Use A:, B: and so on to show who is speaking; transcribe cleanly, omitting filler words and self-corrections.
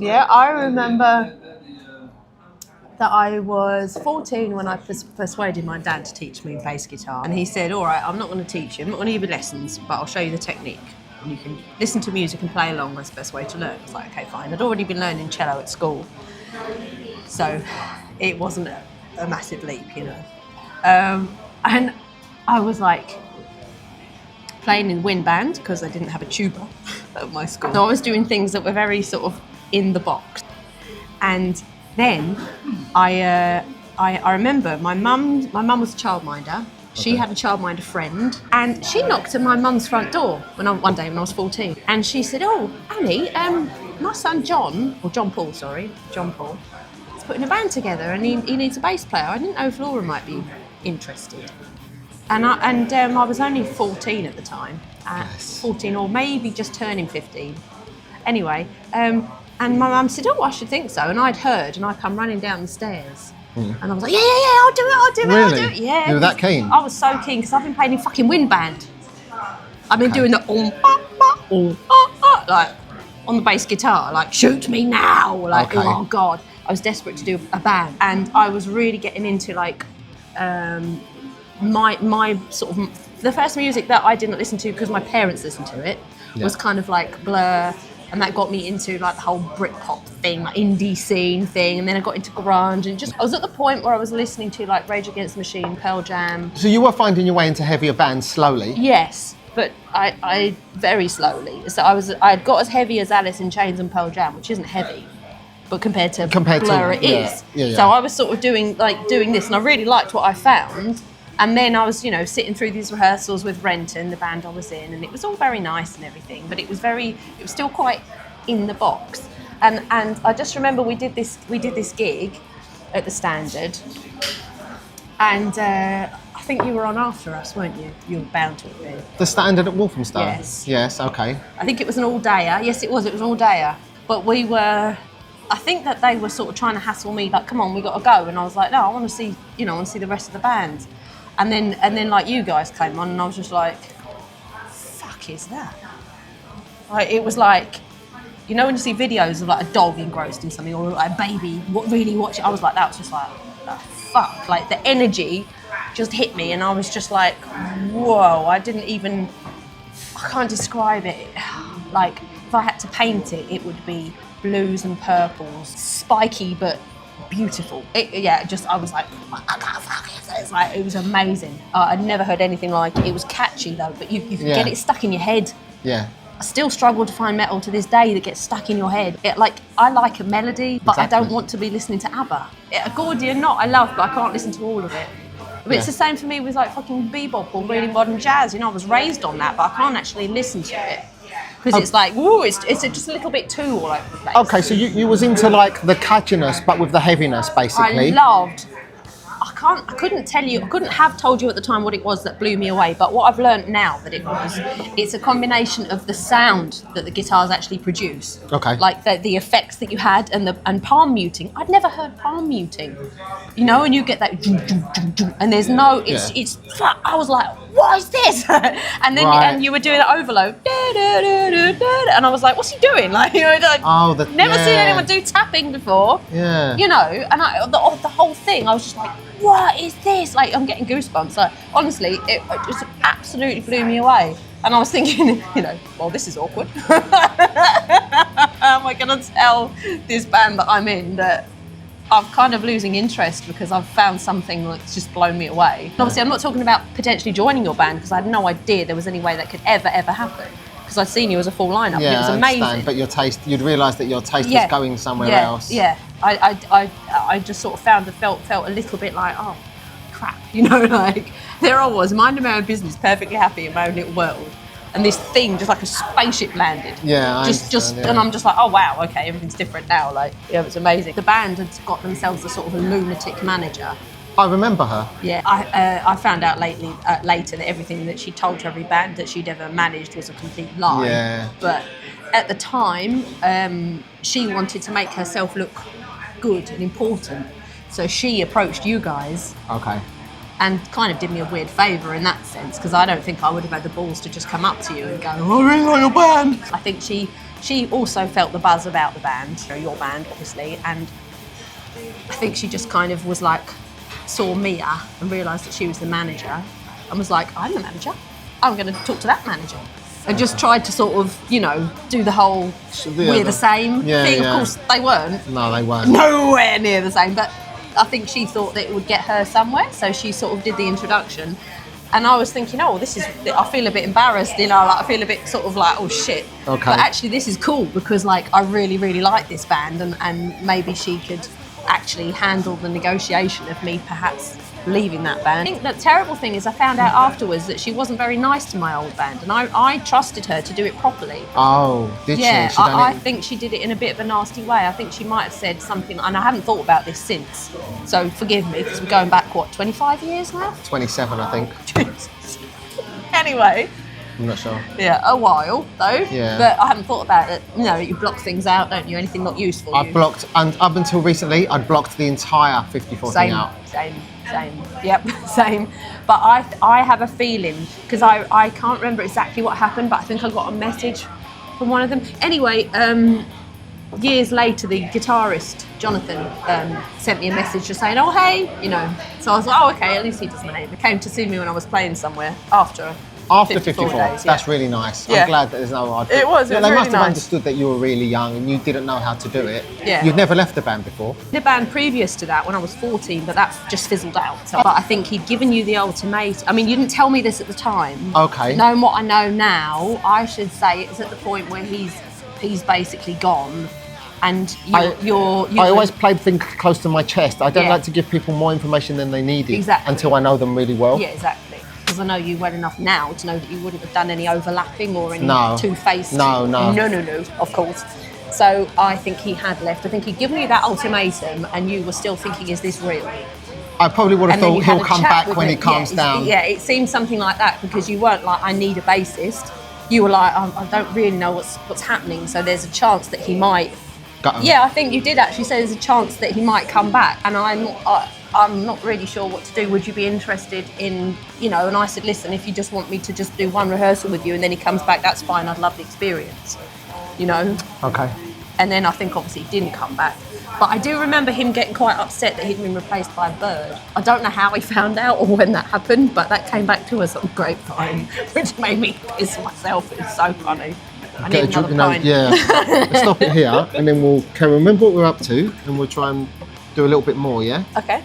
A: Yeah, I remember that I was 14 when I persuaded my dad to teach me bass guitar. And he said, all right, I'm not going to teach you, I'm not going to give you lessons, but I'll show you the technique. And you can listen to music and play along, that's the best way to learn. It's like, okay, fine. I'd already been learning cello at school, so it wasn't a massive leap, you know. And I was like playing in wind band because I didn't have a tuba at my school. So I was doing things that were very sort of in the box. And then I remember my mum was a childminder. She had a childminder friend, and she knocked at my mum's front door one day when I was 14. And she said, "Oh, Annie, my son John Paul, is putting a band together, and he needs a bass player. I didn't know if Laura might be interested." And I was only 14 at the time, 14 or maybe just turning 15. Anyway, and my mum said, "Oh, I should think so." And I'd heard, and I come running down the stairs. And I was like, yeah, I'll do it.
B: Really?
A: Yeah.
B: You were that keen?
A: I was so keen because I've been playing in fucking wind band. I've been doing the like on the bass guitar, like shoot me now, like oh god. I was desperate to do a band, and I was really getting into like my sort of the first music that I didn't listen to because my parents listened to it was kind of like Blur. And that got me into like the whole Britpop thing, like indie scene thing, and then I got into grunge, and I was at the point where I was listening to like Rage Against the Machine, Pearl Jam.
B: So you were finding your way into heavier bands slowly?
A: Yes, but I very slowly. So I had got as heavy as Alice in Chains and Pearl Jam, which isn't heavy, but compared to Blur, it is.
B: Yeah.
A: So I was sort of doing this, and I really liked what I found. And then I was, sitting through these rehearsals with Renton, the band I was in, and it was all very nice and everything, but it was still quite in the box. And I just remember we did this gig at the Standard, and I think you were on after us, weren't you? You were bound to have been.
B: The Standard at Walthamstow?
A: Yes.
B: Yes, okay.
A: I think it was an all-dayer. Yes, it was an all-dayer. But I think that they were sort of trying to hassle me, like, come on, we got to go. And I was like, no, I want to see the rest of the band. And then like you guys came on, and I was just like, fuck is that? Like, it was like, when you see videos of like a dog engrossed in something, or like a baby really watching, I was like, that was just like, oh, fuck. Like the energy just hit me, and I was just like, whoa, I can't describe it. Like, if I had to paint it, it would be blues and purples, spiky but beautiful. I was like, it's like, it was amazing. I'd never heard anything like it. It was catchy though, but you could get it stuck in your head.
B: Yeah.
A: I still struggle to find metal to this day that gets stuck in your head. I like a melody, but I don't want to be listening to ABBA. Gordian Knot I love, but I can't listen to all of it. But it's the same for me with like fucking bebop or really modern jazz. I was raised on that, but I can't actually listen to it. Because it's like, woo, it's just a little bit too all over the place.
B: Okay, so you was into like the catchiness, but with the heaviness, basically.
A: I couldn't tell you, I couldn't have told you at the time what it was that blew me away, but what I've learned now that it's a combination of the sound that the guitars actually produce.
B: Okay.
A: Like the effects that you had and palm muting. I'd never heard palm muting. And you get that, and there's no, it's I was like, what is this? And then and you were doing an overload, and I was like, what's he doing? Like, never seen anyone do tapping before.
B: Yeah.
A: And the whole thing, I was just like, what is this? Like, I'm getting goosebumps. Like, honestly, it just absolutely blew me away. And I was thinking, well, this is awkward. Am I going to tell this band that I'm in that I'm kind of losing interest because I've found something that's just blown me away? And obviously, I'm not talking about potentially joining your band because I had no idea there was any way that could ever happen. Because I'd seen you as a full lineup, and it was amazing.
B: But you'd realised that your taste was going somewhere else.
A: Yeah, I just sort of felt a little bit like, oh, crap, like there I was, minding my own business, perfectly happy in my own little world, and this thing just like a spaceship landed.
B: Yeah,
A: and I'm just like, oh wow, okay, everything's different now. Like, it was amazing. The band had got themselves a sort of a lunatic manager.
B: I remember her.
A: Yeah, I found out later that everything that she told to every band that she'd ever managed was a complete lie.
B: Yeah.
A: But at the time, she wanted to make herself look good and important. So she approached you guys.
B: Okay.
A: And kind of did me a weird favour in that sense, because I don't think I would have had the balls to just come up to you and go, I really like your band. I think she she also felt the buzz about the band, your band, obviously, and I think she just kind of was like, saw Mia and realised that she was the manager and was like, I'm the manager. I'm going to talk to that manager. And just tried to sort of, you know, do the whole we're the same thing. Of course, they weren't.
B: No, they weren't.
A: Nowhere near the same. But I think she thought that it would get her somewhere. So she sort of did the introduction. And I was thinking, oh, this is, I feel a bit embarrassed, you know, like I feel a bit sort of like, oh shit.
B: Okay.
A: But actually this is cool because like I really, really like this band and maybe she could actually handle the negotiation of me perhaps leaving that band. I think the terrible thing is I found out afterwards that she wasn't very nice to my old band and I trusted her to do it properly.
B: Oh, did she?
A: Yeah,
B: She done
A: I
B: it?
A: think she did it in a bit of a nasty way. I think she might have said something, and I haven't thought about this since, so forgive me because we're going back, what, 25 years now?
B: 27, I think.
A: Anyway.
B: I'm not sure.
A: Yeah, a while though.
B: Yeah.
A: But I haven't thought about it. You know, you block things out, don't you? Anything not useful.
B: I've blocked, and up until recently, I'd blocked the entire 54 thing out.
A: Same. Yep, same. But I have a feeling, because I can't remember exactly what happened, but I think I got a message from one of them. Anyway, years later, the guitarist, Jonathan, sent me a message just saying, oh, hey, you know. So I was like, oh, okay, at least he does my name. He came to see me when I was playing somewhere after 54 days,
B: that's really nice.
A: Yeah.
B: I'm glad that there's no hard.
A: It was
B: They
A: really
B: must have
A: nice.
B: understood that you were really young and you didn't know how to do it.
A: Yeah.
B: You'd never left the band before.
A: The band previous to that, when I was 14, but that just fizzled out. So, but I think he'd given you the ultimatum. I mean, you didn't tell me this at the time.
B: Okay.
A: Knowing what I know now, I should say it's at the point where he's basically gone, and you're
B: I always played things close to my chest. I don't like to give people more information than they needed until I know them really well.
A: Yeah, exactly. Because I know you well enough now to know that you wouldn't have done any overlapping or any two-faced.
B: No.
A: No, of course. So I think he had left. I think he'd given you that ultimatum and you were still thinking, is this real?
B: I probably would have
A: And then
B: thought
A: you had
B: he'll
A: a
B: come
A: chat
B: back
A: with
B: when
A: him.
B: he calms down.
A: Yeah, it seemed something like that because you weren't like, I need a bassist. You were like, I don't really know what's happening, so there's a chance that he might. Yeah, I think you did actually say there's a chance that he might come back, and I'm not really sure what to do. Would you be interested in, you know? And I said, listen, if you just want me to just do one rehearsal with you and then he comes back, that's fine. I'd love the experience, you know.
B: Okay.
A: And then I think obviously he didn't come back. But I do remember him getting quite upset that he'd been replaced by a bird. I don't know how he found out or when that happened, but that came back to us on Grapevine, which made me piss myself. It was so funny. I need another pint.
B: Yeah. Let's stop it here and then we'll remember what we're up to and we'll try and do a little bit more, yeah?
A: Okay.